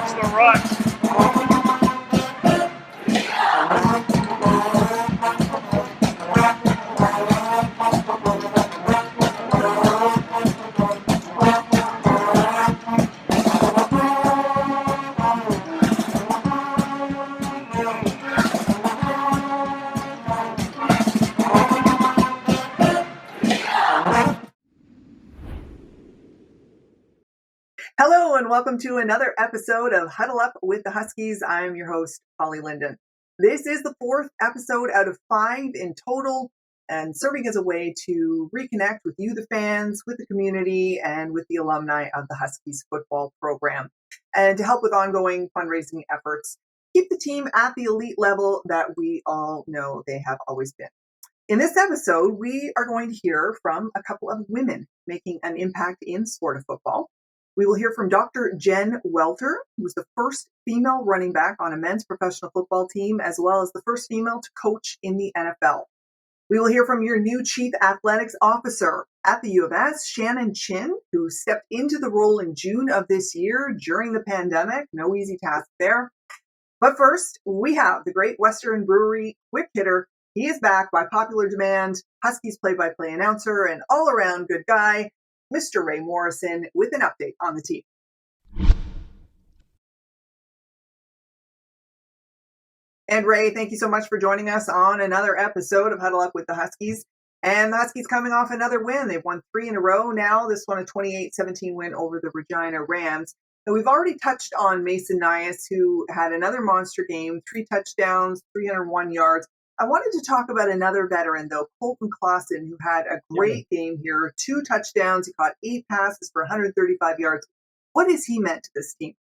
stops the run. Hello and welcome to another episode of Huddle Up with the Huskies. I'm your host, Holly Lynden. This is the fourth episode out of 5 in total and serving as a way to reconnect with you, the fans, with the community, and with the alumni of the Huskies football program. And to help with ongoing fundraising efforts, keep the team at the elite level that we all know they have always been. In this episode, we are going to hear from a couple of women making an impact in sport of football. We will hear from Dr. Jen Welter, who was the first female running back on a men's professional football team, as well as the first female to coach in the NFL. We will hear from your new Chief Athletics Officer at the U of S, Shannon Chin, who stepped into the role in June of this year during the pandemic. No easy task there. But first, we have the Great Western Brewery quick hitter. He is back by popular demand, Huskies play-by-play announcer and all-around good guy, Mr. Wray Morrison, with an update on the team. And Ray, thank you so much for joining us on another episode of Huddle Up with the Huskies. And the Huskies coming off another win. They've won 3 in a row now. This one a 28-17 win over the Regina Rams. And we've already touched on Mason Nias, who had another monster game, 3 touchdowns, 301 yards. I wanted to talk about another veteran, though, Colton Clawson, who had a great game here, 2 touchdowns. He caught 8 passes for 135 yards. What has he meant to this team?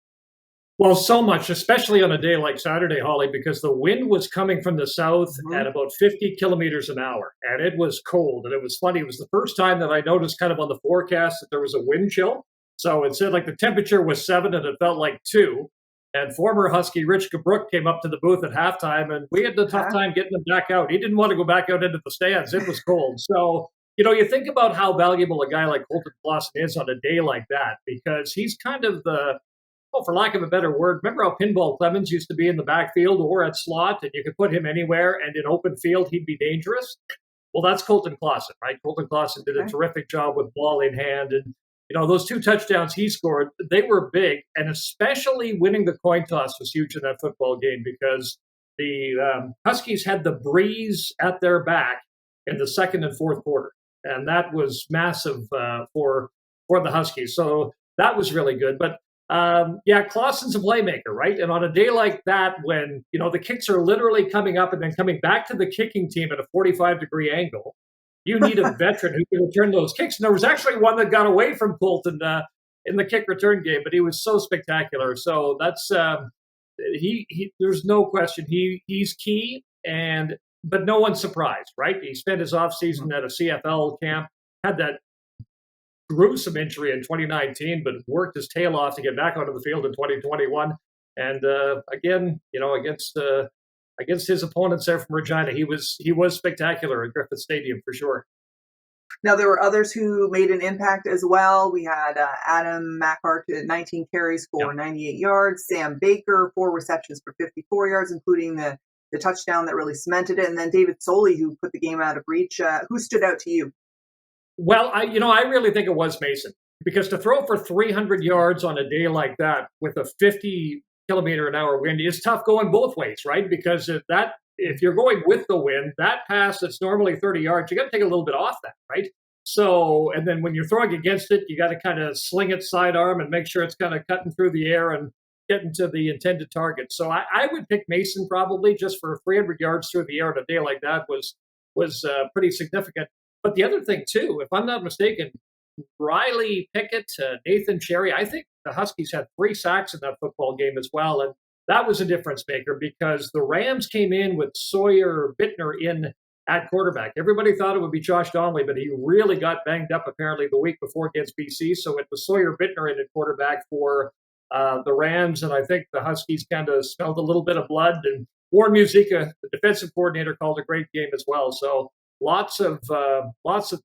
Well, so much, especially on a day like Saturday, Holly, because the wind was coming from the south at about 50 kilometers an hour, and it was cold. And it was funny. It was the first time that I noticed kind of on the forecast that there was a wind chill. So it said like the temperature was 7 and it felt like 2. And former Husky Rich Gabrook came up to the booth at halftime, and we had a tough time getting him back out. He didn't want to go back out into the stands. It was cold. So, you think about how valuable a guy like Colton Clawson is on a day like that, because he's kind of for lack of a better word, remember how Pinball Clemens used to be in the backfield or at slot, and you could put him anywhere, and in open field, he'd be dangerous? Well, that's Colton Clawson, right? Colton Clawson did a terrific job with ball in hand, and those 2 touchdowns he scored, they were big, and especially winning the coin toss was huge in that football game because the Huskies had the breeze at their back in the second and fourth quarter, and that was massive for the Huskies. So that was really good. But Clawson's a playmaker, right? And on a day like that, when the kicks are literally coming up and then coming back to the kicking team at a 45-degree angle, you need a veteran who can return those kicks. And there was actually one that got away from Colton in the kick return game, but he was so spectacular. So that's there's no question he's key, but no one's surprised, right? He spent his offseason at a CFL camp, had that gruesome injury in 2019, but worked his tail off to get back onto the field in 2021. And again, against his opponents there from Regina, he was spectacular at Griffith Stadium for sure. Now, there were others who made an impact as well. We had Adam Macart at 19 carries for 98 yards, Sam Baker, 4 receptions for 54 yards, including the touchdown that really cemented it, and then David Soley, who put the game out of reach. Who stood out to you? Well, I really think it was Mason, because to throw for 300 yards on a day like that with a 50-kilometer-an-hour wind is tough going both ways, right? Because if you're going with the wind, that pass that's normally 30 yards, you got to take a little bit off that, right? So, and then when you're throwing against it, you got to kind of sling it sidearm and make sure it's kind of cutting through the air and getting to the intended target. So I would pick Mason probably just for 300 yards through the air on a day like that was pretty significant. But the other thing, too, if I'm not mistaken, Riley Pickett, Nathan Cherry, I think the Huskies had 3 sacks in that football game as well. And that was a difference maker because the Rams came in with Sawyer Bittner in at quarterback. Everybody thought it would be Josh Donnelly, but he really got banged up apparently the week before against BC. So it was Sawyer Bittner in at quarterback for the Rams. And I think the Huskies kind of smelled a little bit of blood. And Warren Musica, the defensive coordinator, called a great game as well. So lots of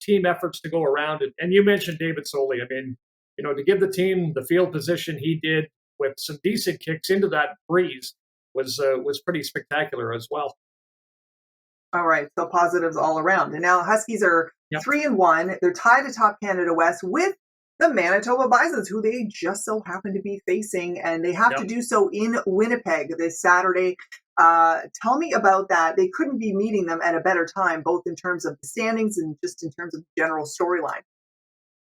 team efforts to go around. And you mentioned David Soley. I mean, to give the team the field position he did, with some decent kicks into that breeze was pretty spectacular as well. All right, so positives all around. And now Huskies are Yep. 3-1. They're tied atop Canada West with the Manitoba Bisons, who they just so happen to be facing, and they have to do so in Winnipeg this Saturday. Tell me about that. They couldn't be meeting them at a better time, both in terms of the standings and just in terms of general storyline.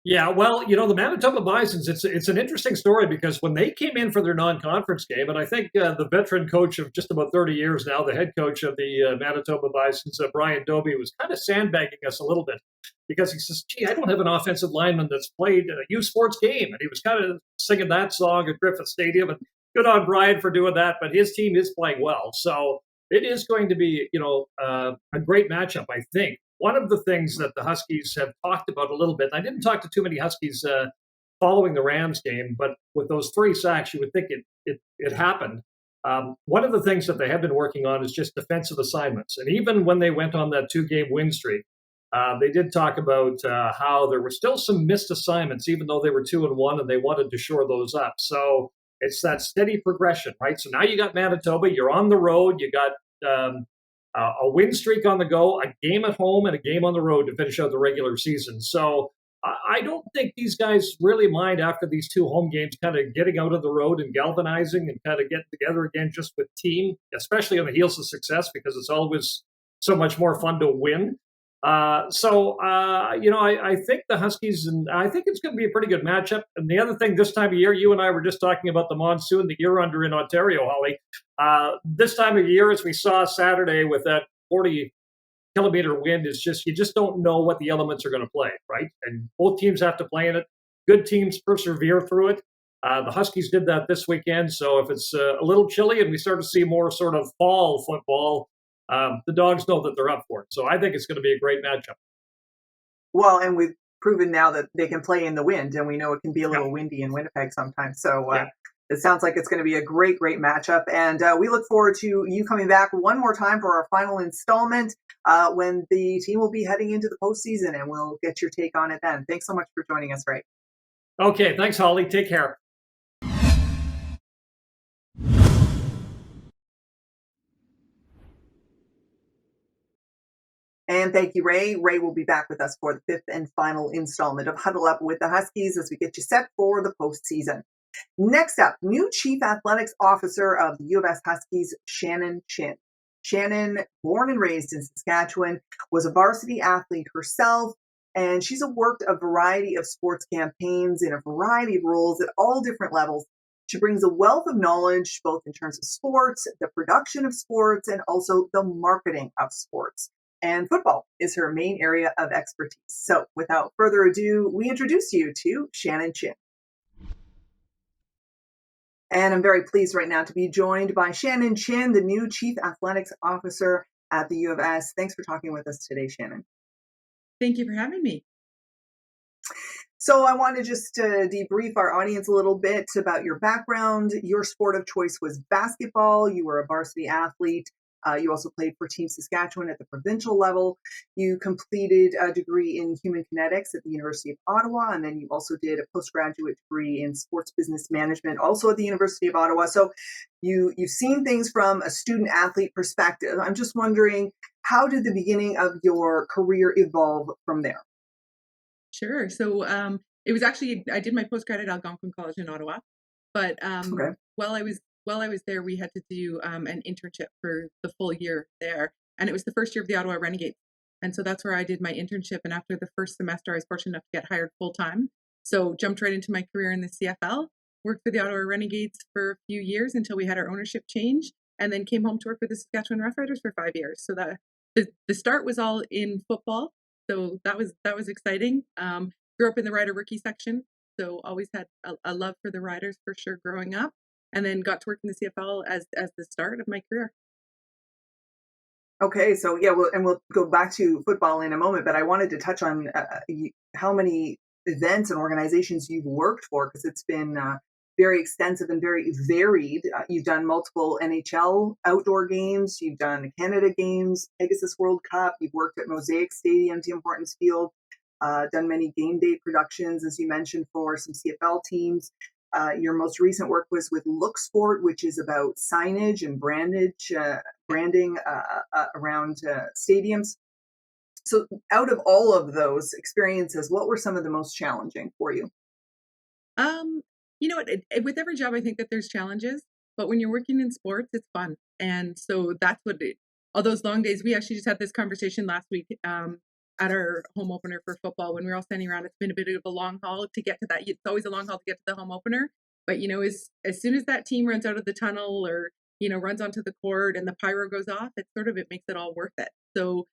Yeah, well, the Manitoba Bisons, it's an interesting story because when they came in for their non-conference game, and I think the veteran coach of just about 30 years now, the head coach of the Manitoba Bisons, Brian Dobie, was kind of sandbagging us a little bit because he says, gee, I don't have an offensive lineman that's played a youth sports game. And he was kind of singing that song at Griffith Stadium, and good on Brian for doing that, but his team is playing well. So it is going to be, a great matchup, I think. One of the things that the Huskies have talked about a little bit, and I didn't talk to too many Huskies following the Rams game, but with those 3 sacks, you would think it happened. One of the things that they have been working on is just defensive assignments. And even when they went on that 2-game win streak, they did talk about how there were still some missed assignments, even though they were 2-1, and they wanted to shore those up. So it's that steady progression, right? So now you got Manitoba, you're on the road, you got a win streak on the go, a game at home, and a game on the road to finish out the regular season. So I don't think these guys really mind after these 2 home games kind of getting out of the road and galvanizing and kind of getting together again just with team, especially on the heels of success, because it's always so much more fun to win. I think the Huskies, and I think it's going to be a pretty good matchup. And the other thing this time of year, you and I were just talking about the monsoon that you're under in Ontario, Holly. This time of year, as we saw Saturday with that 40-kilometer wind, is just, you just don't know what the elements are going to play, right? And both teams have to play in it. Good teams persevere through it. The Huskies did that this weekend. So if it's a little chilly and we start to see more sort of fall football, the Dogs know that they're up for it. So I think it's going to be a great matchup. Well, and we've proven now that they can play in the wind, and we know it can be a little windy in Winnipeg sometimes. So it sounds like it's going to be a great, great matchup. And we look forward to you coming back one more time for our final installment when the team will be heading into the postseason, and we'll get your take on it then. Thanks so much for joining us, Ray. Okay, thanks, Holly. Take care. And thank you, Ray. Ray will be back with us for the 5th and final installment of Huddle Up with the Huskies as we get you set for the postseason. Next up, new Chief Athletics Officer of the U of S Huskies, Shannon Chinn. Shannon, born and raised in Saskatchewan, was a varsity athlete herself, and she's worked a variety of sports campaigns in a variety of roles at all different levels. She brings a wealth of knowledge, both in terms of sports, the production of sports, and also the marketing of sports. And football is her main area of expertise. So without further ado, we introduce you to Shannon Chinn. And I'm very pleased right now to be joined by Shannon Chinn, the new Chief Athletics Officer at the U of S. Thanks for talking with us today, Shannon. Thank you for having me. So I want to just debrief our audience a little bit about your background. Your sport of choice was basketball. You were a varsity athlete. You also played for Team Saskatchewan at the provincial level. You completed a degree in human kinetics at the University of Ottawa, and then you also did a postgraduate degree in sports business management, also at the University of Ottawa. So you've seen things from a student-athlete perspective. I'm just wondering, how did the beginning of your career evolve from there? Sure. So it was actually, I did my postgrad at Algonquin College in Ottawa, but while I was there, we had to do an internship for the full year there. And it was the first year of the Ottawa Renegades. And so that's where I did my internship. And after the first semester, I was fortunate enough to get hired full time. So jumped right into my career in the CFL, worked for the Ottawa Renegades for a few years until we had our ownership change, and then came home to work for the Saskatchewan Roughriders for 5 years. So that the start was all in football. So that was exciting. Grew up in the Rider rookie section. So always had a love for the Riders for sure growing up. And then got to work in the CFL as the start of my career. Okay, so we'll go back to football in a moment, but I wanted to touch on how many events and organizations you've worked for, because it's been very extensive and very varied. You've done multiple NHL outdoor games, you've done Canada games, Pegasus World Cup, you've worked at Mosaic Stadium, Tim Hortons Field, done many game day productions, as you mentioned, for some CFL teams. Your most recent work was with Look Sport, which is about signage and branding around stadiums. So out of all of those experiences, what were some of the most challenging for you? You know what? With every job, I think that there's challenges, but when you're working in sports, it's fun. And so that's all those long days, we actually just had this conversation last week at our home opener for football when we were all standing around. It's been a bit of a long haul to get to that. It's always a long haul to get to the home opener. But, as soon as that team runs out of the tunnel or, runs onto the court and the pyro goes off, it makes it all worth it. So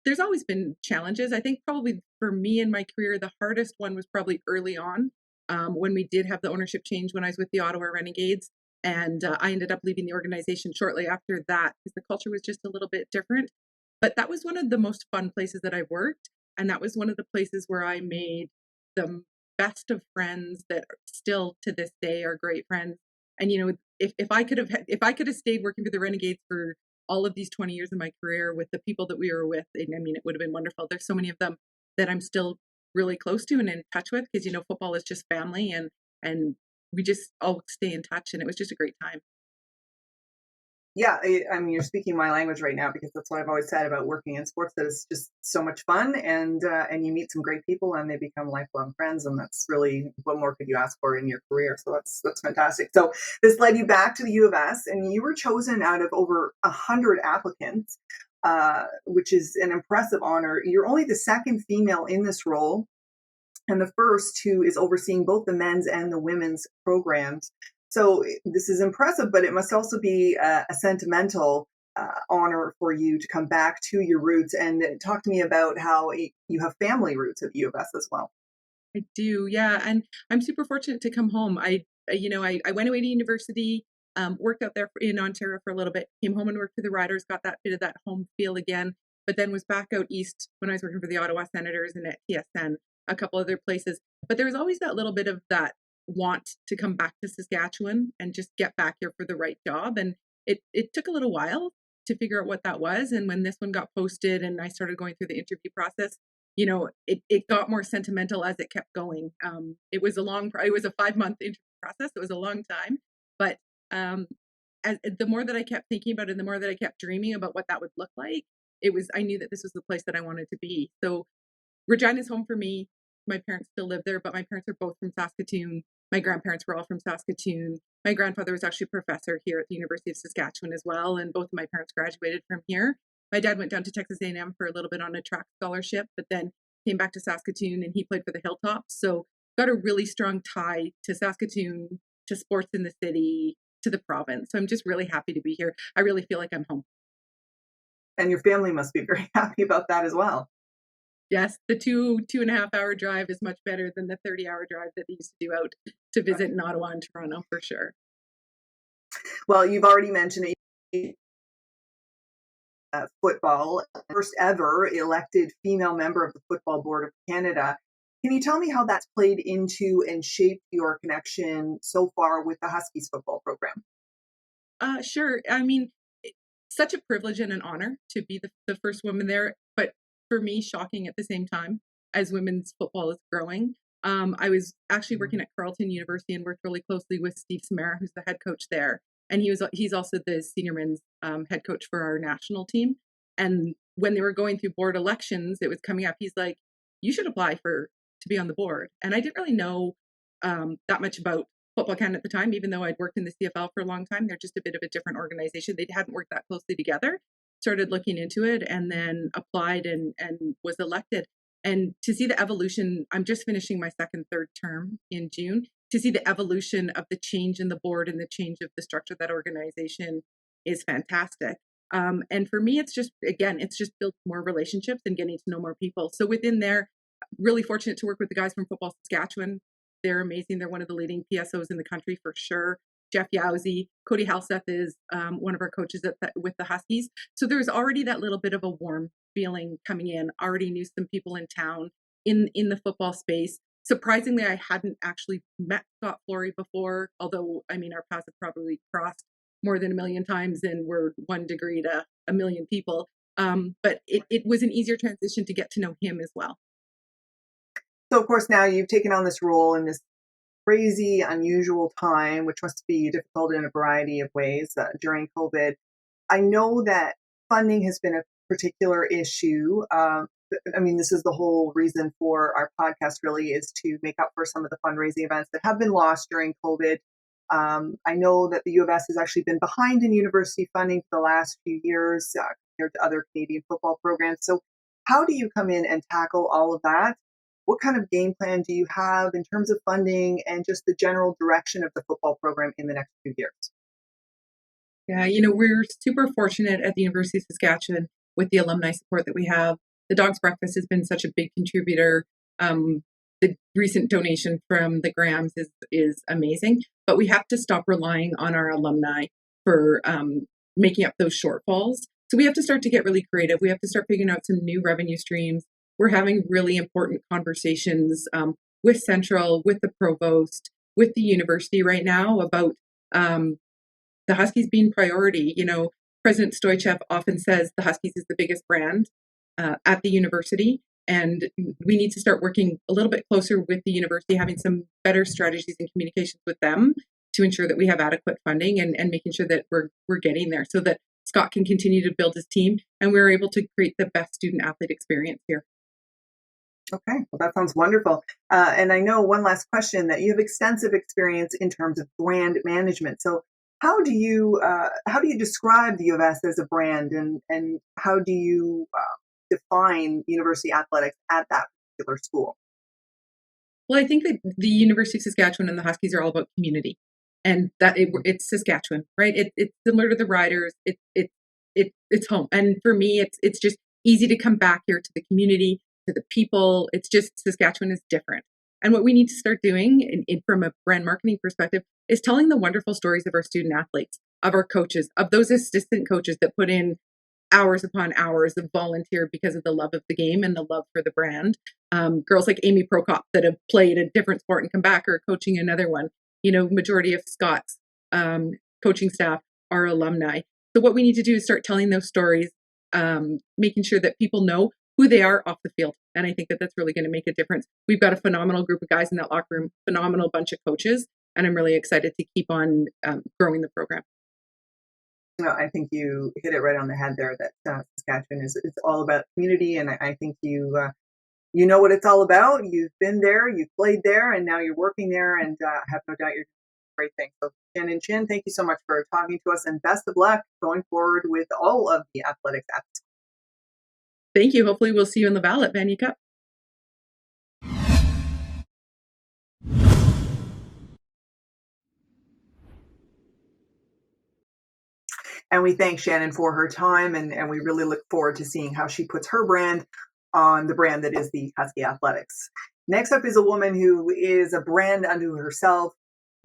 there's always been challenges. I think probably for me in my career, the hardest one was probably early on when we did have the ownership change when I was with the Ottawa Renegades. And I ended up leaving the organization shortly after that because the culture was just a little bit different. But that was one of the most fun places that I've worked. And that was one of the places where I made the best of friends that still to this day are great friends. And, if I could have stayed working for the Renegades for all of these 20 years of my career with the people that we were with, it would have been wonderful. There's so many of them that I'm still really close to and in touch with because, football is just family and we just all stay in touch. And it was just a great time. Yeah, I mean, you're speaking my language right now because that's what I've always said about working in sports. That it's just so much fun, and you meet some great people, and they become lifelong friends, and that's really what more could you ask for in your career? So that's fantastic. So this led you back to the U of S, and you were chosen out of over 100 applicants, which is an impressive honor. You're only the second female in this role, and the first who is overseeing both the men's and the women's programs. So this is impressive, but it must also be a sentimental honor for you to come back to your roots and talk to me about how you have family roots at the U of S as well. I do, yeah, and I'm super fortunate to come home. I went away to university, worked out there in Ontario for a little bit, came home and worked for the Riders, got that bit of that home feel again, but then was back out east when I was working for the Ottawa Senators and at TSN, a couple other places. But there was always that little bit of that want to come back to Saskatchewan and just get back here for the right job. And it took a little while to figure out what that was. And when this one got posted and I started going through the interview process, it got more sentimental as it kept going. It was a 5-month interview process. It was a long time, but the more that I kept thinking about it, and the more that I kept dreaming about what that would look like, I knew that this was the place that I wanted to be. So Regina's home for me. My parents still live there, but my parents are both from Saskatoon. My grandparents were all from Saskatoon. My grandfather was actually a professor here at the University of Saskatchewan as well, and both of my parents graduated from here. My dad went down to Texas A&M for a little bit on a track scholarship, but then came back to Saskatoon and he played for the Hilltops. So got a really strong tie to Saskatoon, to sports in the city, to the province. So I'm just really happy to be here. I really feel like I'm home. And your family must be very happy about that as well. Yes, the 2.5 hour drive is much better than the 30-hour drive that they used to do out to visit in Ottawa and Toronto, for sure. Well, you've already mentioned football, first ever elected female member of the Football Board of Canada. Can you tell me how that's played into and shaped your connection so far with the Huskies football program? Sure. I mean, such a privilege and an honor to be the first woman there, but for me, shocking at the same time as women's football is growing. I was actually working at Carleton University and worked really closely with Steve Samara, who's the head coach there. And he's also the senior men's head coach for our national team. And when they were going through board elections, it was coming up. He's like, you should apply to be on the board. And I didn't really know that much about Football Canada at the time, even though I'd worked in the CFL for a long time. They're just a bit of a different organization. They hadn't worked that closely together. Started looking into it and then applied and was elected. And to see the evolution, I'm just finishing my third term in June, to see the evolution of the change in the board and the change of the structure of that organization is fantastic. And for me, it's just built more relationships and getting to know more people. So within there, really fortunate to work with the guys from Football Saskatchewan. They're amazing. They're one of the leading PSOs in the country for sure. Jeff Yowzy, Cody Halseth is one of our coaches with the Huskies. So there's already that little bit of a warm feeling coming in. Already knew some people in town in the football space. Surprisingly, I hadn't actually met Scott Flory before, although, I mean, our paths have probably crossed more than 1 million times and we're 1 degree to 1 million people. But it was an easier transition to get to know him as well. So, of course, now you've taken on this role in this crazy, unusual time, which must be difficult in a variety of ways during COVID. I know that funding has been a particular issue. I mean, this is the whole reason for our podcast, really, is to make up for some of the fundraising events that have been lost during COVID. I know that the U of S has actually been behind in university funding for the last few years compared to other Canadian football programs. So how do you come in and tackle all of that? What kind of game plan do you have in terms of funding and just the general direction of the football program in the next few years? Yeah, we're super fortunate at the University of Saskatchewan with the alumni support that we have. The Dog's Breakfast has been such a big contributor. The recent donation from the Grahams is amazing, but we have to stop relying on our alumni for making up those shortfalls. So we have to start to get really creative. We have to start figuring out some new revenue streams. We're having really important conversations with Central, with the provost, with the university right now about the Huskies being priority. President Stoichev often says the Huskies is the biggest brand at the university, and we need to start working a little bit closer with the university, having some better strategies and communications with them to ensure that we have adequate funding and making sure that we're getting there so that Scott can continue to build his team and we're able to create the best student athlete experience here. Okay, well, that sounds wonderful. And I know one last question, that you have extensive experience in terms of brand management. So how do you describe the U of S as a brand, and how do you define university athletics at that particular school? Well, I think that the University of Saskatchewan and the Huskies are all about community, and that it's Saskatchewan, right? It's similar to the Riders. It's home, and for me, it's just easy to come back here to the community, to the people. It's just Saskatchewan is different. And what we need to start doing from a brand marketing perspective is telling the wonderful stories of our student athletes, of our coaches, of those assistant coaches that put in hours upon hours of volunteer because of the love of the game and the love for the brand. Girls like Amy Prokop that have played a different sport and come back or coaching another one. Majority of Scott's coaching staff are alumni. So what we need to do is start telling those stories, making sure that people know who they are off the field. And I think that that's really going to make a difference. We've got a phenomenal group of guys in that locker room, phenomenal bunch of coaches, and I'm really excited to keep on growing the program. No, I think you hit it right on the head there, that Saskatchewan is all about community. And I think you know what it's all about. You've been there, you've played there, and now you're working there, and have no doubt you're doing great things. So Shannon Chin, thank you so much for talking to us, and best of luck going forward with all of the athletics at the school. Thank you. Hopefully we'll see you in Laval at Vanier Cup. And we thank Shannon for her time, and we really look forward to seeing how she puts her brand on the brand that is the Husky Athletics. Next up is a woman who is a brand unto herself,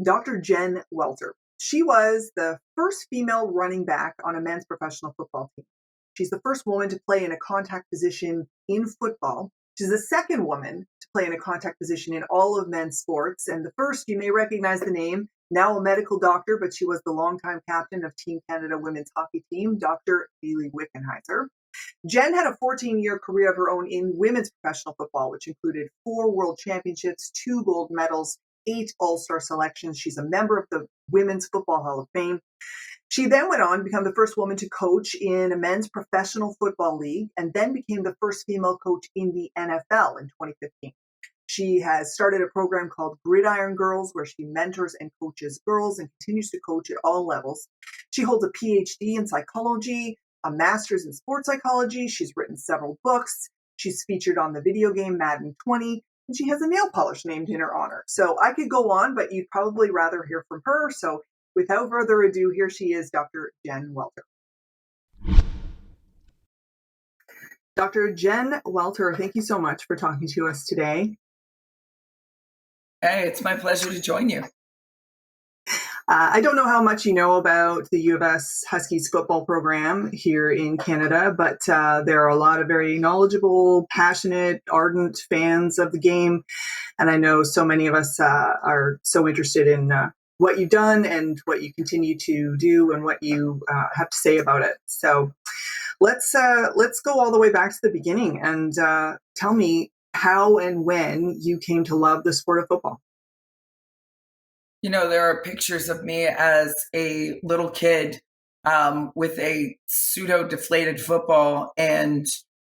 Dr. Jen Welter. She was the first female running back on a men's professional football team. She's the first woman to play in a contact position in football. She's the second woman to play in a contact position in all of men's sports. And the first, you may recognize the name, now a medical doctor, but she was the longtime captain of Team Canada women's hockey team, Dr. Hayley Wickenheiser. Jen had a 14-year career of her own in women's professional football, which included 4 world championships, 2 gold medals, 8 all-star selections. She's a member of the Women's Football Hall of Fame. She then went on to become the first woman to coach in a men's professional football league, and then became the first female coach in the NFL in 2015. She has started a program called Gridiron Girls, where she mentors and coaches girls and continues to coach at all levels. She holds a PhD in psychology, a master's in sports psychology. She's written several books. She's featured on the video game Madden 20, and she has a nail polish named in her honor. So I could go on, but you'd probably rather hear from her. So without further ado, here she is, Dr. Jen Welter. Dr. Jen Welter, thank you so much for talking to us today. Hey, it's my pleasure to join you. I don't know how much you know about the U of S Huskies football program here in Canada, but there are a lot of very knowledgeable, passionate, ardent fans of the game. And I know so many of us are so interested in what you've done and what you continue to do and what you have to say about it. So let's go all the way back to the beginning and tell me how and when you came to love the sport of football. You know, there are pictures of me as a little kid with a pseudo deflated football. And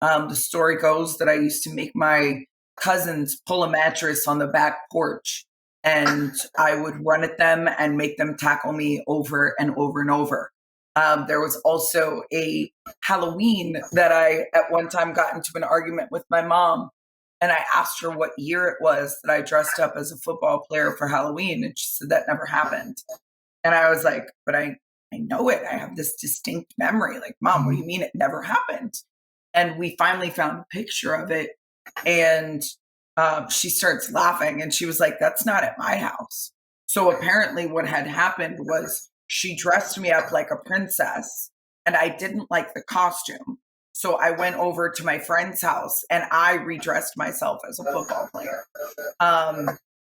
the story goes that I used to make my cousins pull a mattress on the back porch, and I would run at them and make them tackle me over and over and over. There was also a Halloween that I at one time got into an argument with my mom, and I asked her what year it was that I dressed up as a football player for Halloween. And she said that never happened. And I was like, but I know it. I have this distinct memory. Like, Mom, what do you mean it never happened? And we finally found a picture of it. And she starts laughing and she was like, that's not at my house. So apparently what had happened was she dressed me up like a princess and I didn't like the costume. So I went over to my friend's house and I redressed myself as a football player.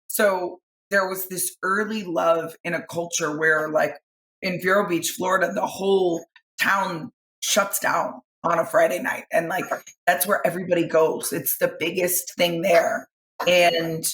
So there was this early love in a culture where, like, in Vero Beach, Florida, the whole town shuts down on a Friday night. And like, that's where everybody goes. It's the biggest thing there. And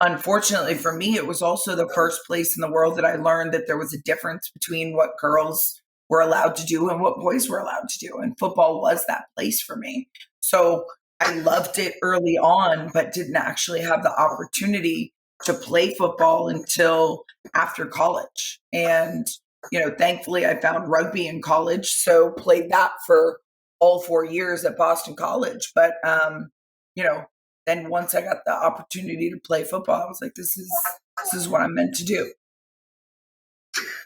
unfortunately for me, it was also the first place in the world that I learned that there was a difference between what girls were allowed to do and what boys were allowed to do. And football was that place for me. So I loved it early on, but didn't actually have the opportunity to play football until after college. And, you know, thankfully I found rugby in college. So played that for all 4 years at Boston College. But, you know, then once I got the opportunity to play football, I was like, this is what I'm meant to do.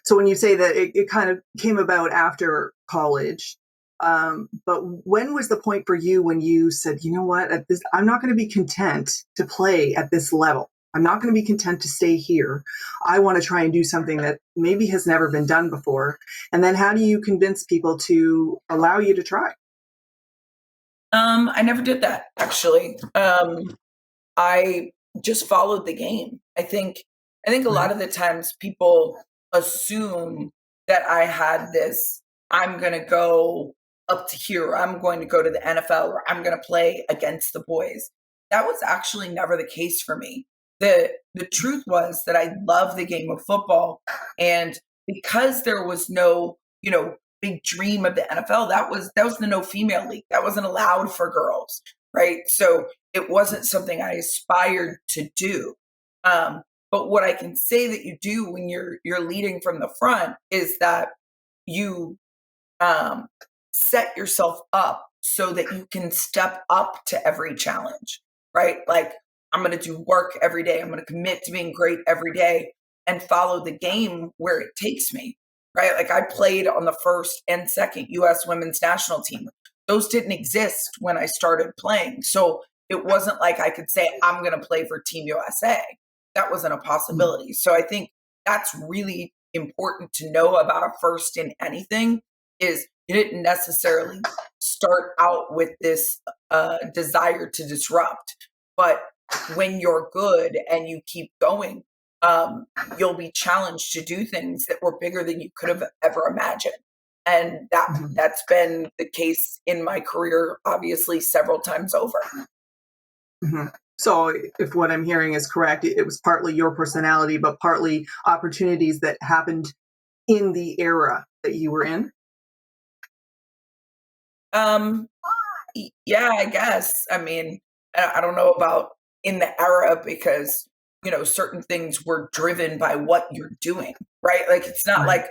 So when you say that it kind of came about after college, but when was the point for you when you said, you know what, I'm not going to be content to play at this level. I'm not going to be content to stay here. I want to try and do something that maybe has never been done before. And then how do you convince people to allow you to try? I never did that, actually. I just followed the game. I think a lot of the times people assume that I had this, I'm going to go up to here, I'm going to go to the NFL, or I'm going to play against the boys. That was actually never the case for me. The truth was that I love the game of football. And because there was no, you know, big dream of the NFL, that was the no female league. That wasn't allowed for girls, right? So it wasn't something I aspired to do. But what I can say that you do when you're leading from the front is that you set yourself up so that you can step up to every challenge, right? Like, I'm going to do work every day. I'm going to commit to being great every day and follow the game where it takes me, right? Like, I played on the first and second U.S. women's national team. Those didn't exist when I started playing. So it wasn't like I could say, I'm going to play for Team USA. That wasn't a possibility. So I think that's really important to know about a first in anything is you didn't necessarily start out with this desire to disrupt. But when you're good and you keep going, you'll be challenged to do things that were bigger than you could have ever imagined. And that's been the case in my career, obviously, several times over. Mm-hmm. So if what I'm hearing is correct, it was partly your personality, but partly opportunities that happened in the era that you were in? Yeah, I guess. I mean, I don't know about in the era because, you know, certain things were driven by what you're doing, right? Like, it's not like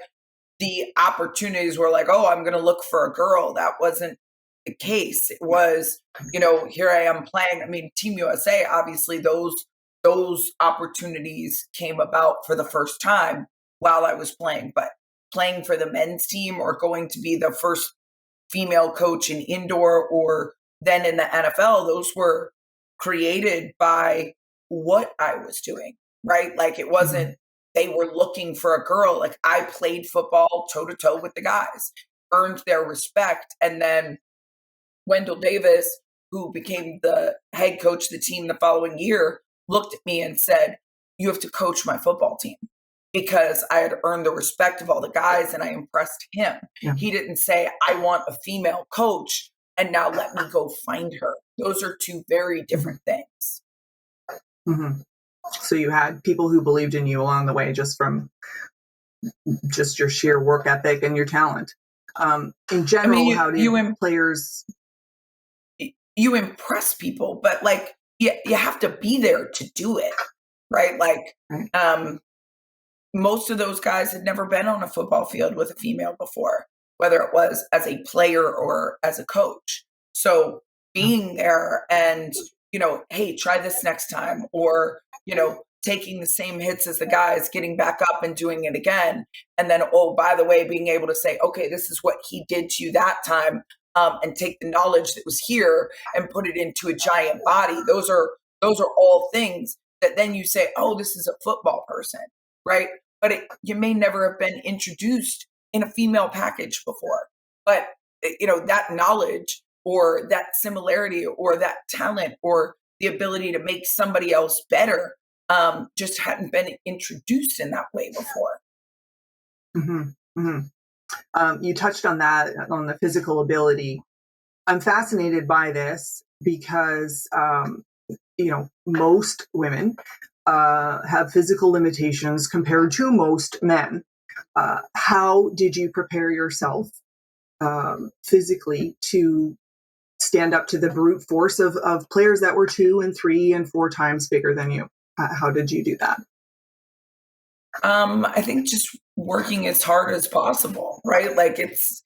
the opportunities were like, oh, I'm going to look for a girl. That wasn't the case. It was, you know, here I am playing. I mean, Team USA, obviously those opportunities came about for the first time while I was playing, but playing for the men's team or going to be the first female coach in indoor or then in the NFL, those were created by what I was doing, right? Like, it wasn't, they were looking for a girl. Like, I played football toe to toe with the guys, earned their respect. And then Wendell Davis, who became the head coach of the team the following year, looked at me and said, you have to coach my football team, because I had earned the respect of all the guys and I impressed him. Yeah. He didn't say, I want a female coach and now let me go find her. Those are two very different things. Mm-hmm. So you had people who believed in you along the way, just from just your sheer work ethic and your talent. In general, how did players? You impress people, but like you have to be there to do it, right? Like most of those guys had never been on a football field with a female before, whether it was as a player or as a coach. So being there and, hey, try this next time, or, taking the same hits as the guys, getting back up and doing it again. And then, oh, by the way, being able to say, okay, this is what he did to you that time, and take the knowledge that was here and put it into a giant body. Those are all things that then you say, oh, this is a football person, right? But you may never have been introduced in a female package before. But, that knowledge or that similarity or that talent or the ability to make somebody else better just hadn't been introduced in that way before. Mm-hmm. Mm-hmm. You touched on that, on the physical ability. I'm fascinated by this because, most women have physical limitations compared to most men. How did you prepare yourself physically to stand up to the brute force of players that were 2 and 3 and 4 times bigger than you? How did you do that? I think just working as hard as possible, right? Like it's,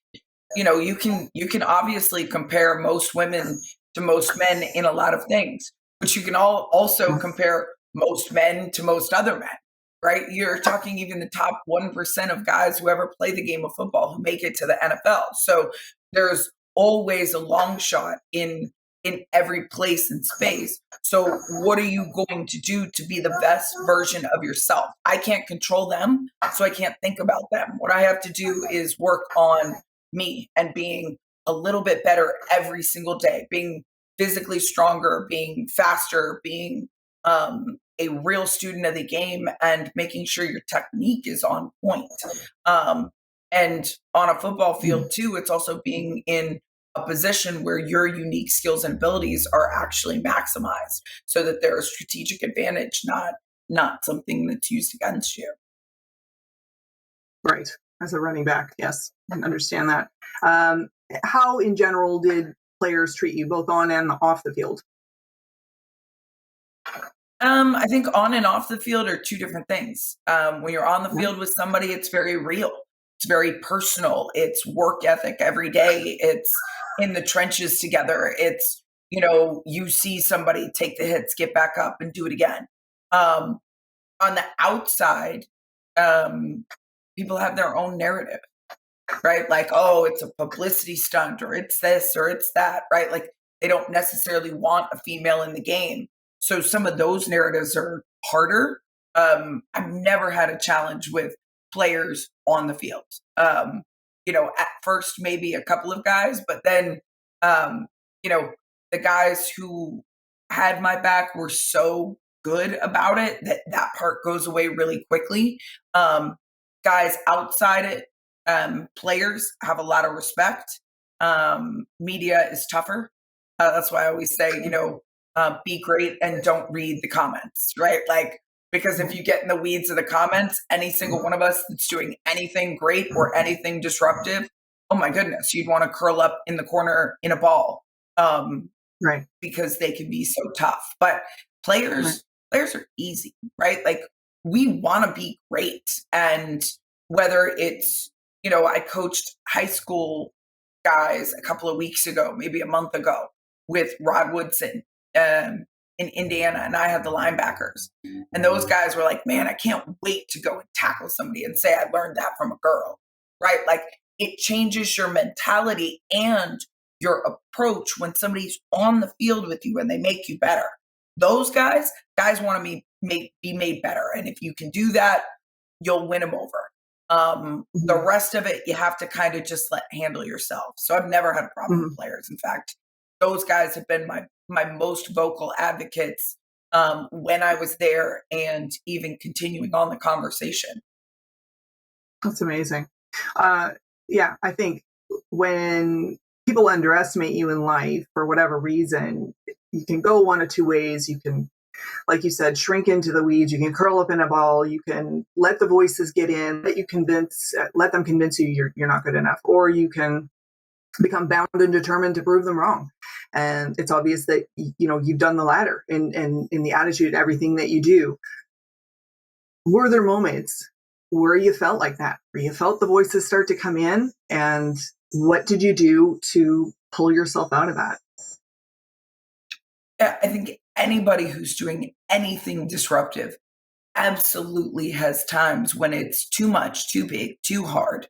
you can obviously compare most women to most men in a lot of things, but you can also compare most men to most other men, right? You're talking even the top 1% of guys who ever play the game of football who make it to the NFL. So there's always a long shot in every place and space. So what are you going to do to be the best version of yourself? I can't control them, so I can't think about them. What I have to do is work on me and being a little bit better every single day, being physically stronger, being faster, being a real student of the game, and making sure your technique is on point. And on a football field too, it's also being in a position where your unique skills and abilities are actually maximized so that they're a strategic advantage, not something that's used against you. Right. As a running back, yes, I understand that. How in general did players treat you both on and off the field? I think on and off the field are two different things. When you're on the field with somebody, it's very real. It's very personal. It's work ethic every day. It's in the trenches together. It's, you see somebody take the hits, get back up and do it again. On the outside, people have their own narrative, right? Like, oh, it's a publicity stunt, or it's this or it's that, right? Like they don't necessarily want a female in the game. So some of those narratives are harder. I've never had a challenge with players on the field. At first, maybe a couple of guys, but then, the guys who had my back were so good about it that part goes away really quickly. Guys outside it, players have a lot of respect. Media is tougher. That's why I always say, be great and don't read the comments, right? Like, because if you get in the weeds of the comments, any single one of us that's doing anything great or anything disruptive, oh my goodness, you'd want to curl up in the corner in a ball, right? Because they can be so tough. But players are easy, right? Like we want to be great, and whether it's, I coached high school guys a couple of weeks ago, maybe a month ago, with Rod Woodson in Indiana, and I had the linebackers. And those guys were like, man, I can't wait to go and tackle somebody and say I learned that from a girl, right? Like it changes your mentality and your approach when somebody's on the field with you and they make you better. Those guys want to be made better. And if you can do that, you'll win them over. The rest of it, you have to kind of just handle yourself. So I've never had a problem with players. In fact, those guys have been my most vocal advocates when I was there, and even continuing on the conversation. That's amazing. Yeah, I think when people underestimate you in life for whatever reason, you can go one of two ways. You can like you said, shrink into the weeds. You can curl up in a ball. You can let the voices get in, let them convince you you're not good enough, or you can become bound and determined to prove them wrong. And it's obvious that, you've done the latter in the attitude, everything that you do. Were there moments where you felt like that, where you felt the voices start to come in, and what did you do to pull yourself out of that? I think anybody who's doing anything disruptive absolutely has times when it's too much, too big, too hard,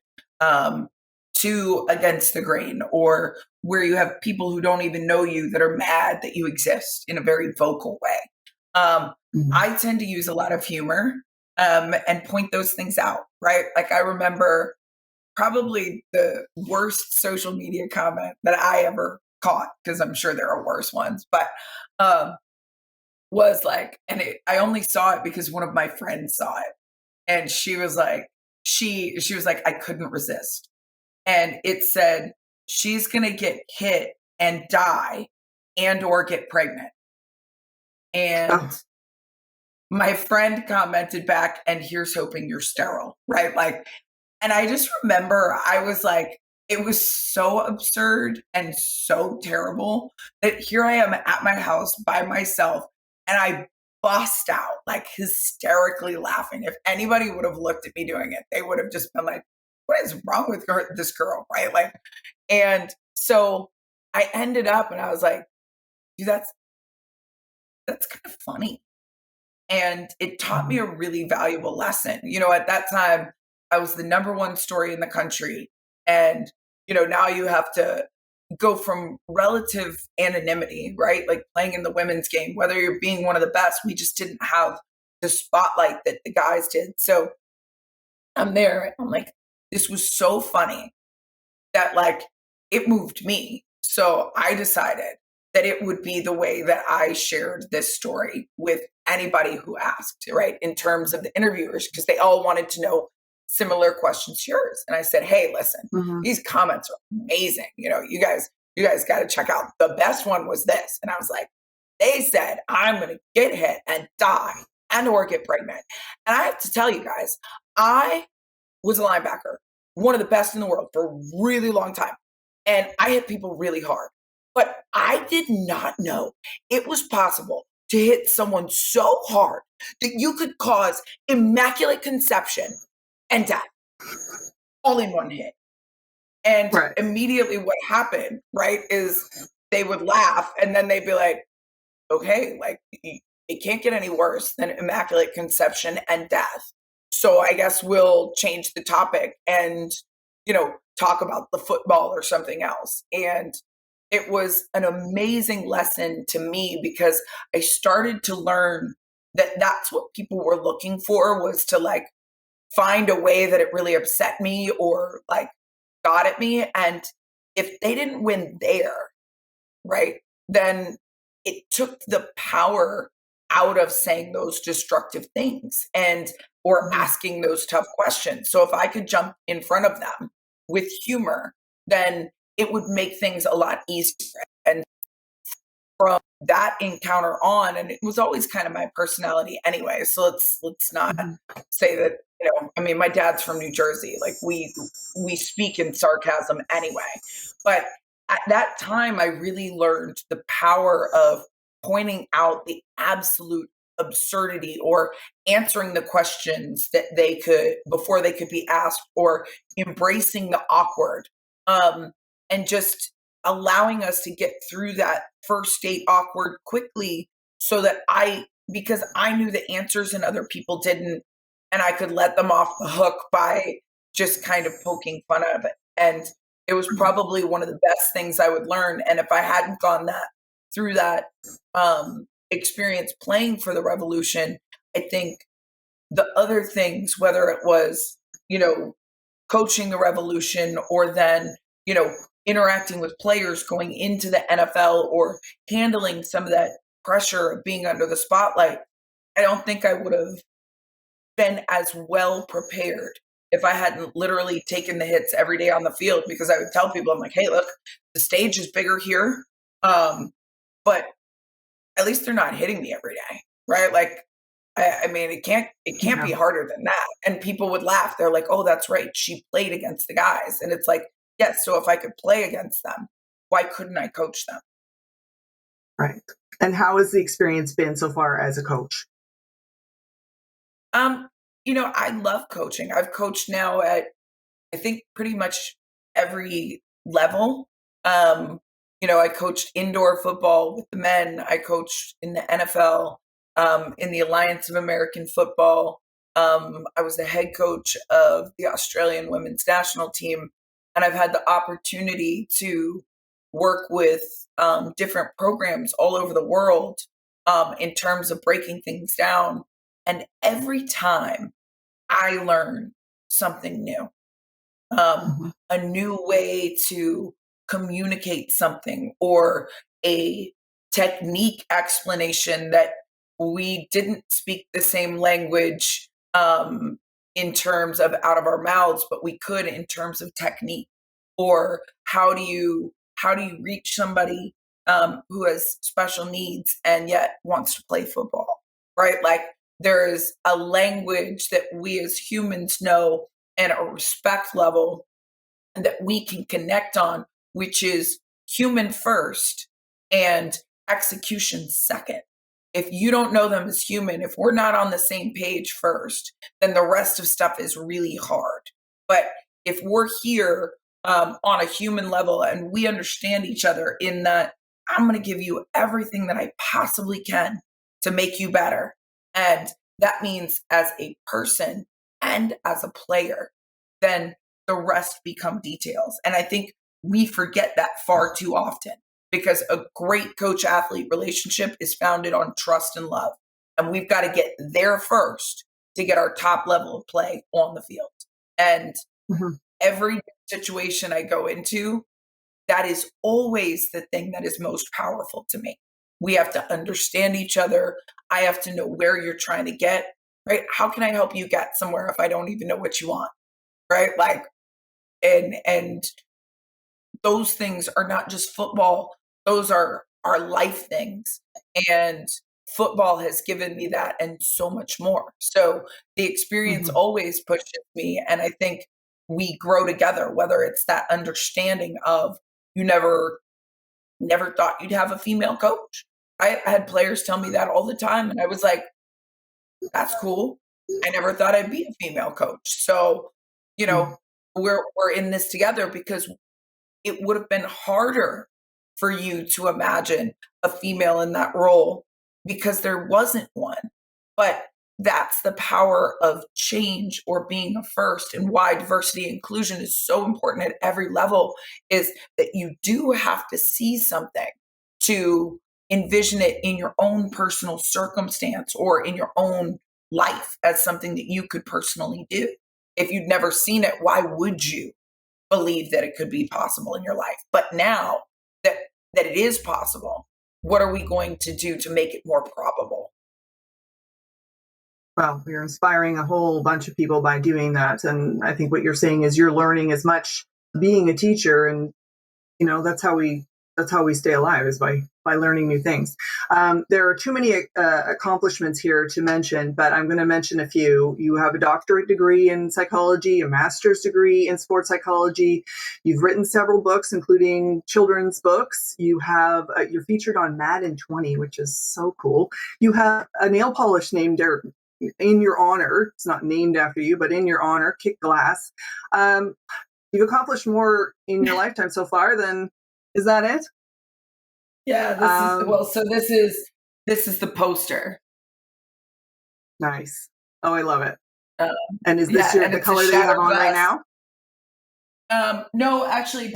too against the grain, or where you have people who don't even know you that are mad that you exist in a very vocal way. I tend to use a lot of humor and point those things out, right? Like I remember probably the worst social media comment that I ever caught, because I'm sure there are worse ones, but was like, I only saw it because one of my friends saw it, and she was like, she was like, I couldn't resist, and it said, she's gonna get hit and die, and or get pregnant, and my friend commented back, and here's hoping you're sterile, right? Like, and I just remember I was like, it was so absurd and so terrible that here I am at my house by myself, and I bust out like hysterically laughing. If anybody would have looked at me doing it, they would have just been like, what is wrong with this girl, right? Like, and so I ended up, and I was like, dude, that's kind of funny. And it taught me a really valuable lesson. At that time, I was the #1 story in the country. And, now you have to go from relative anonymity, right? Like playing in the women's game, whether you're being one of the best, we just didn't have the spotlight that the guys did. So I'm there, and I'm like, this was so funny that like it moved me. So I decided that it would be the way that I shared this story with anybody who asked, right? In terms of the interviewers, because they all wanted to know similar questions to yours. And I said, hey, listen, these comments are amazing. You guys got to check out. The best one was this. And I was like, they said, I'm going to get hit and die and or get pregnant. And I have to tell you guys, I was a linebacker, one of the best in the world for a really long time. And I hit people really hard. But I did not know it was possible to hit someone so hard that you could cause immaculate conception and death all in one hit. And immediately what happened, right, is they would laugh, and then they'd be like, okay, like it can't get any worse than immaculate conception and death. So I guess we'll change the topic and, talk about the football or something else. And it was an amazing lesson to me, because I started to learn that that's what people were looking for, was to like find a way that it really upset me or like got at me. And if they didn't win there, right, then it took the power out of saying those destructive things or asking those tough questions. So if I could jump in front of them with humor, then it would make things a lot easier. And from that encounter on, and it was always kind of my personality anyway, so let's not say that, my dad's from New Jersey, like we speak in sarcasm anyway. But at that time, I really learned the power of pointing out the absolute absurdity, or answering the questions that they could before they could be asked, or embracing the awkward, and just allowing us to get through that first date awkward quickly, so that because I knew the answers and other people didn't, and I could let them off the hook by just kind of poking fun of it. And it was probably one of the best things I would learn. And if I hadn't gone through that experience playing for the Revolution, I think the other things, whether it was, coaching the Revolution, or then, interacting with players going into the NFL, or handling some of that pressure of being under the spotlight, I don't think I would have been as well prepared if I hadn't literally taken the hits every day on the field, because I would tell people, I'm like, hey, look, the stage is bigger here. But at least they're not hitting me every day. right? Like, I mean, it can't be harder than that. And people would laugh. They're like, oh, that's right. She played against the guys. And it's like, yes. So if I could play against them, why couldn't I coach them? Right. And how has the experience been so far as a coach? I love coaching. I've coached now at, I think, pretty much every level. I coached indoor football with the men. I coached in the NFL, in the Alliance of American Football. I was the head coach of the Australian women's national team. And I've had the opportunity to work with different programs all over the world in terms of breaking things down. And every time I learn something new, a new way to communicate something or a technique explanation that we didn't speak the same language in terms of out of our mouths, but we could in terms of technique. Or how do you reach somebody who has special needs and yet wants to play football, right? Like, there is a language that we as humans know and a respect level that we can connect on, which is human first and execution second. If you don't know them as human, if we're not on the same page first, then the rest of stuff is really hard. But if we're here on a human level and we understand each other in that I'm going to give you everything that I possibly can to make you better. And that means as a person and as a player, then the rest become details. And I think we forget that far too often, because a great coach-athlete relationship is founded on trust and love. And we've got to get there first to get our top level of play on the field. And every situation I go into, that is always the thing that is most powerful to me. We have to understand each other. I have to know where you're trying to get, right? How can I help you get somewhere if I don't even know what you want, right? Like, and those things are not just football. Those are life things. And football has given me that and so much more. So the experience always pushes me. And I think we grow together, whether it's that understanding of you never thought you'd have a female coach. I had players tell me that all the time. And I was like, that's cool. I never thought I'd be a female coach. So, we're in this together, because it would have been harder for you to imagine a female in that role because there wasn't one. But that's the power of change or being a first, and why diversity and inclusion is so important at every level, is that you do have to see something to envision it in your own personal circumstance or in your own life as something that you could personally do. If you'd never seen it, why would you believe that it could be possible in your life? But now that it is possible, what are we going to do to make it more probable? Well, you're inspiring a whole bunch of people by doing that. And I think what you're saying is you're learning as much being a teacher. And, that's how we stay alive, is by learning new things. There are too many accomplishments here to mention, but I'm going to mention a few. You have a doctorate degree in psychology, a master's degree in sports psychology. You've written several books, including children's books. You're featured on Madden 20, which is so cool. You have a nail polish named in your honor. It's not named after you, but in your honor, Kick Glass. You've accomplished more in your lifetime so far than, is that it? Yeah, this is the poster. Nice. Oh, I love it. And is this the color that you have on right now? No, actually,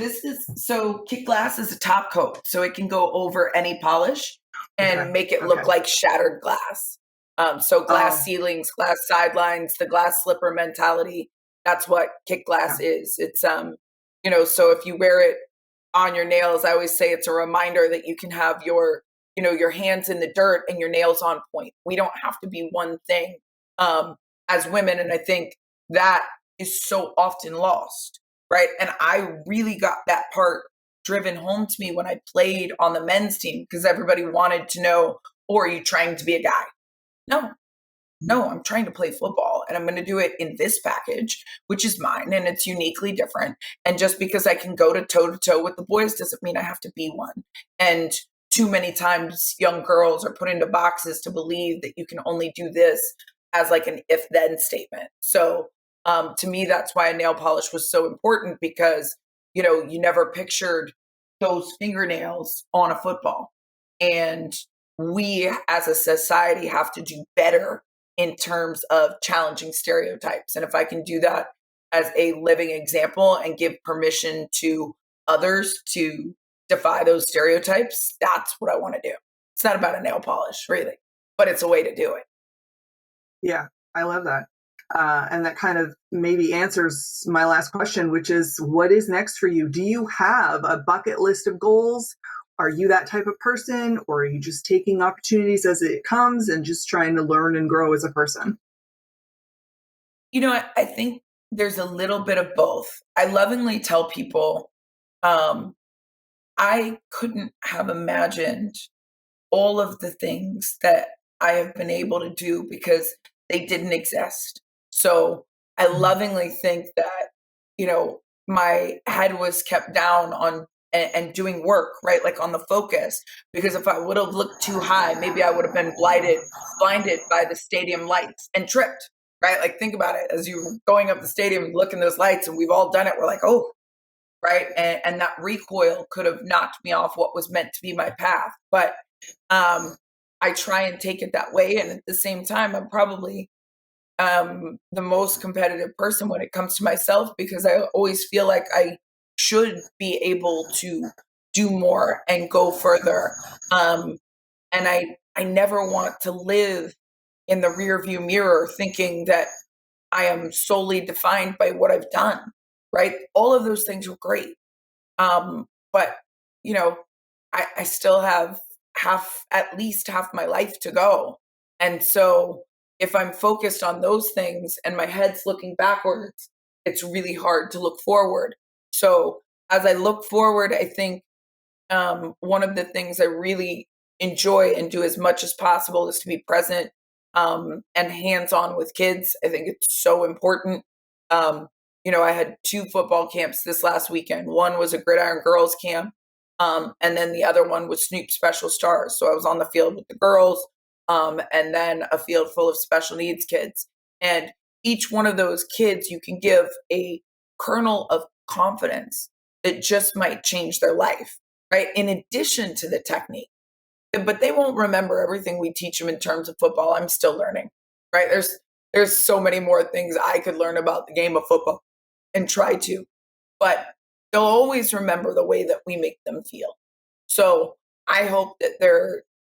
Kick Glass is a top coat, so it can go over any polish and make it look like shattered glass. So glass ceilings, glass sidelines, the glass slipper mentality. That's what Kick Glass is. It's, so if you wear it on your nails, I always say it's a reminder that you can have your hands in the dirt and your nails on point. We don't have to be one thing as women. And I think that is so often lost, right? And I really got that part driven home to me when I played on the men's team, because everybody wanted to know, or are you trying to be a guy? No, I'm trying to play football and I'm going to do it in this package, which is mine and it's uniquely different. And just because I can go to toe with the boys doesn't mean I have to be one. And too many times young girls are put into boxes to believe that you can only do this as like an if then statement. So to me, that's why nail polish was so important, because, you know, you never pictured those fingernails on a football. And we as a society have to do better in terms of challenging stereotypes. And if I can do that as a living example and give permission to others to defy those stereotypes, that's what I want to do. It's not about a nail polish, really, but it's a way to do it. Yeah, I love that. And that kind of maybe answers my last question, which is, what is next for you? Do you have a bucket list of goals? Are you that type of person, or are you just taking opportunities as it comes and just trying to learn and grow as a person? You know, I think there's a little bit of both. I lovingly tell people, I couldn't have imagined all of the things that I have been able to do because they didn't exist. So I lovingly think that, you know, my head was kept down on and doing work, right? Like on the focus, because if I would have looked too high, maybe I would have been blinded by the stadium lights and tripped, right? Like think about it, as you're going up the stadium and looking those lights, and we've all done it. We're like, oh, right. And that recoil could have knocked me off what was meant to be my path. But I try and take it that way. And at the same time, I'm probably the most competitive person when it comes to myself, because I always feel like I should be able to do more and go further. And I never want to live in the rearview mirror thinking that I am solely defined by what I've done, right? All of those things were great. But, you know, I still have at least half my life to go. And so if I'm focused on those things and my head's looking backwards, it's really hard to look forward. So as I look forward, I think one of the things I really enjoy and do as much as possible is to be present and hands-on with kids. I think it's so important. You know, I had 2 football camps this last weekend. One was a Gridiron Girls camp, and then the other one was Snoop Special Stars. So I was on the field with the girls, and then a field full of special needs kids. And each one of those kids, you can give a kernel of confidence that just might change their life, right? In addition to the technique. But they won't remember everything we teach them in terms of football. I'm still learning, right? There's so many more things I could learn about the game of football and try to, but they'll always remember the way that we make them feel. So I hope that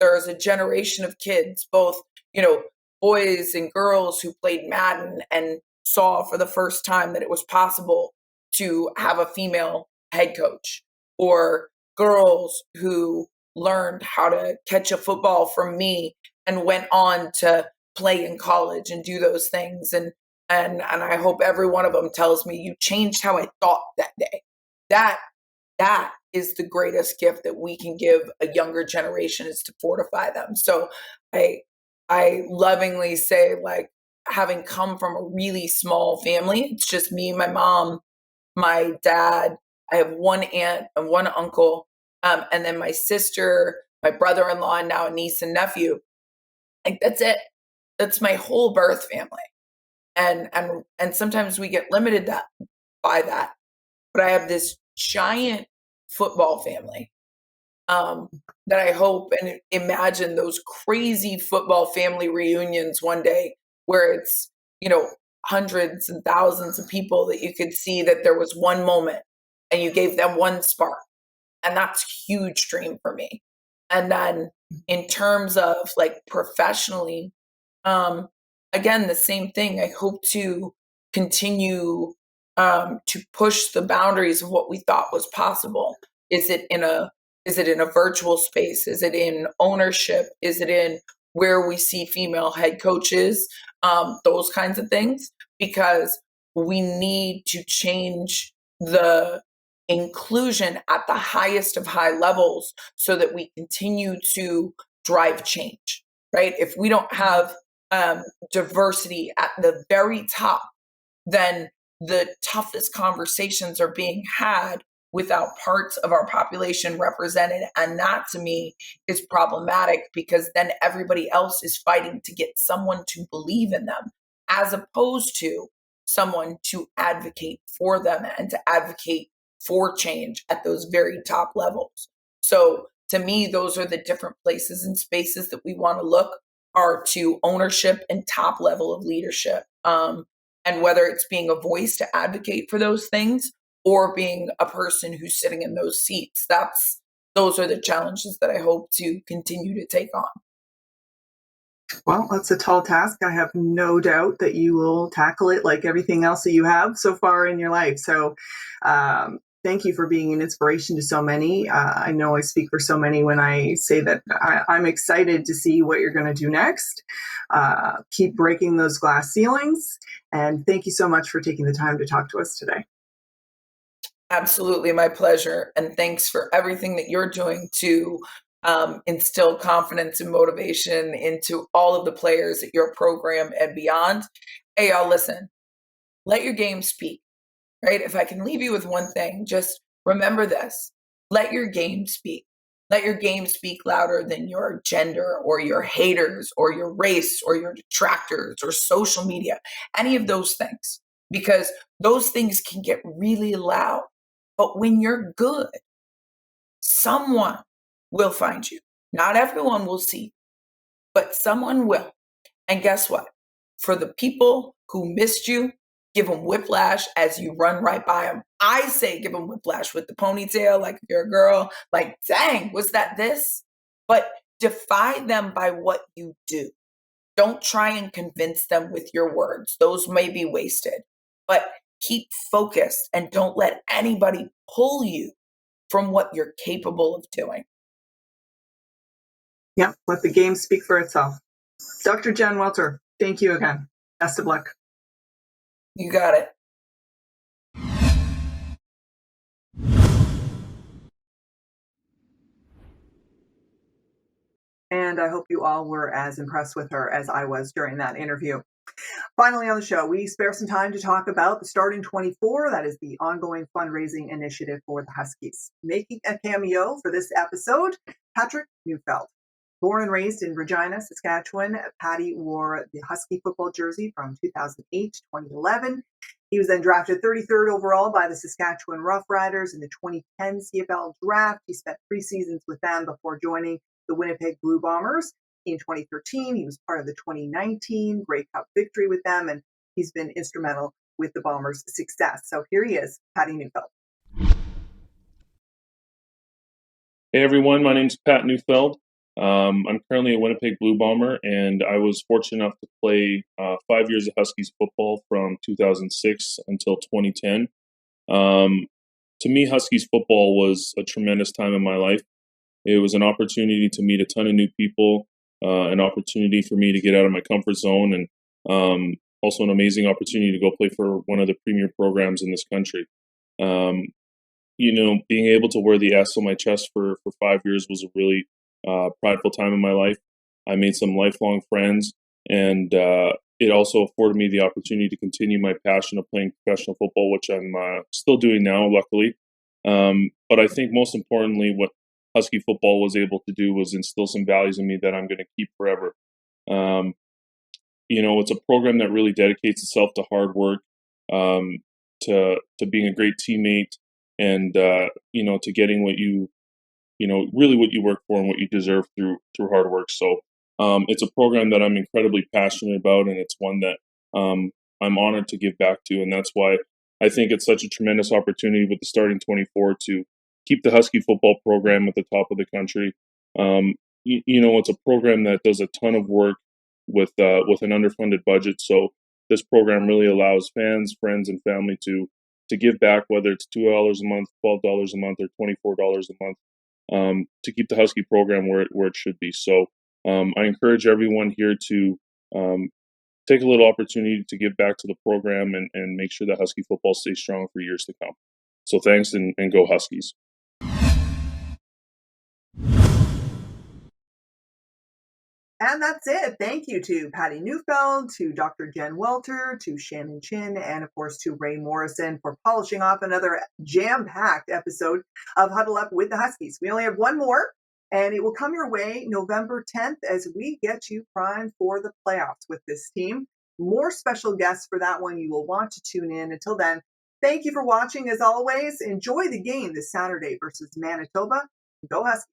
there's a generation of kids, both, you know, boys and girls who played Madden and saw for the first time that it was possible to have a female head coach, or girls who learned how to catch a football from me and went on to play in college and do those things. And I hope every one of them tells me, you changed how I thought that day. That is the greatest gift that we can give a younger generation, is to fortify them. So I lovingly say, like, having come from a really small family, it's just me, my mom, my dad, I have one aunt and one uncle, and then my sister, my brother-in-law, and now a niece and nephew. Like, that's it. That's my whole birth family. And sometimes we get limited by that. But I have this giant football family that I hope and imagine those crazy football family reunions one day, where it's, you know, hundreds and thousands of people that you could see that there was one moment and you gave them one spark. And that's a huge dream for me. And then in terms of like professionally, again, the same thing. I hope to continue to push the boundaries of what we thought was possible. Is it in a virtual space? Is it in ownership? Is it in where we see female head coaches? Those kinds of things, because we need to change the inclusion at the highest of high levels so that we continue to drive change, right? If we don't have diversity at the very top, then the toughest conversations are being had without parts of our population represented. And that to me is problematic, because then everybody else is fighting to get someone to believe in them, as opposed to someone to advocate for them and to advocate for change at those very top levels. So to me, those are the different places and spaces that we want to look, are to ownership and top level of leadership. And whether it's being a voice to advocate for those things or being a person who's sitting in those seats, those are the challenges that I hope to continue to take on. Well, that's a tall task. I have no doubt that you will tackle it like everything else that you have so far in your life. So thank you for being an inspiration to so many. I know I speak for so many when I say that I'm excited to see what you're going to do next. Keep breaking those glass ceilings. And thank you so much for taking the time to talk to us today. Absolutely, my pleasure. And thanks for everything that you're doing to instill confidence and motivation into all of the players at your program and beyond. Hey, y'all, listen, let your game speak, right? If I can leave you with one thing, just remember this: let your game speak. Let your game speak louder than your gender or your haters or your race or your detractors or social media, any of those things, because those things can get really loud. But when you're good, someone will find you. Not everyone will see, but someone will. And guess what? For the people who missed you, give them whiplash as you run right by them. I say give them whiplash with the ponytail, like if you're a girl, like, dang, was that this? But defy them by what you do. Don't try and convince them with your words. Those may be wasted. But keep focused and don't let anybody pull you from what you're capable of doing. Yeah, let the game speak for itself. Dr. Jen Welter, thank you again. Best of luck. You got it. And I hope you all were as impressed with her as I was during that interview. Finally on the show, we spare some time to talk about the Starting 24. That is the ongoing fundraising initiative for the Huskies. Making a cameo for this episode, Patrick Newfeld. Born and raised in Regina, Saskatchewan, Patty wore the Husky football jersey from 2008 to 2011. He was then drafted 33rd overall by the Saskatchewan Roughriders in the 2010 CFL draft. He spent 3 seasons with them before joining the Winnipeg Blue Bombers. In 2013, he was part of the 2019 Grey Cup victory with them, and he's been instrumental with the Bombers' success. So here he is, Patty Newfeld. Hey everyone, my name's Pat Newfeld. I'm currently a Winnipeg Blue Bomber, and I was fortunate enough to play 5 years of Huskies football from 2006 until 2010. To me, Huskies football was a tremendous time in my life. It was an opportunity to meet a ton of new people, an opportunity for me to get out of my comfort zone, and also an amazing opportunity to go play for one of the premier programs in this country. Being able to wear the S on my chest for 5 years was a really prideful time in my life. I made some lifelong friends, and it also afforded me the opportunity to continue my passion of playing professional football, which I'm still doing now, luckily. But I think most importantly, what Husky football was able to do was instill some values in me that I'm going to keep forever. It's a program that really dedicates itself to hard work, to being a great teammate, and to getting what really what you work for and what you deserve through hard work. So it's a program that I'm incredibly passionate about, and it's one that I'm honored to give back to. And that's why I think it's such a tremendous opportunity with the Starting 24 to keep the Husky football program at the top of the country. It's a program that does a ton of work with an underfunded budget. So this program really allows fans, friends, and family to give back, whether it's $2 a month, $12 a month, or $24 a month, to keep the Husky program where it should be. So I encourage everyone here to take a little opportunity to give back to the program and make sure that Husky football stays strong for years to come. So thanks, and go Huskies. And that's it. Thank you to Patty Newfeld, to Dr. Jen Welter, to Shannon Chin, and of course to Wray Morrison for polishing off another jam-packed episode of Huddle Up with the Huskies. We only have one more, and it will come your way November 10th as we get you primed for the playoffs with this team. More special guests for that one. You will want to tune in. Until then, thank you for watching. As always, enjoy the game this Saturday versus Manitoba. Go Huskies.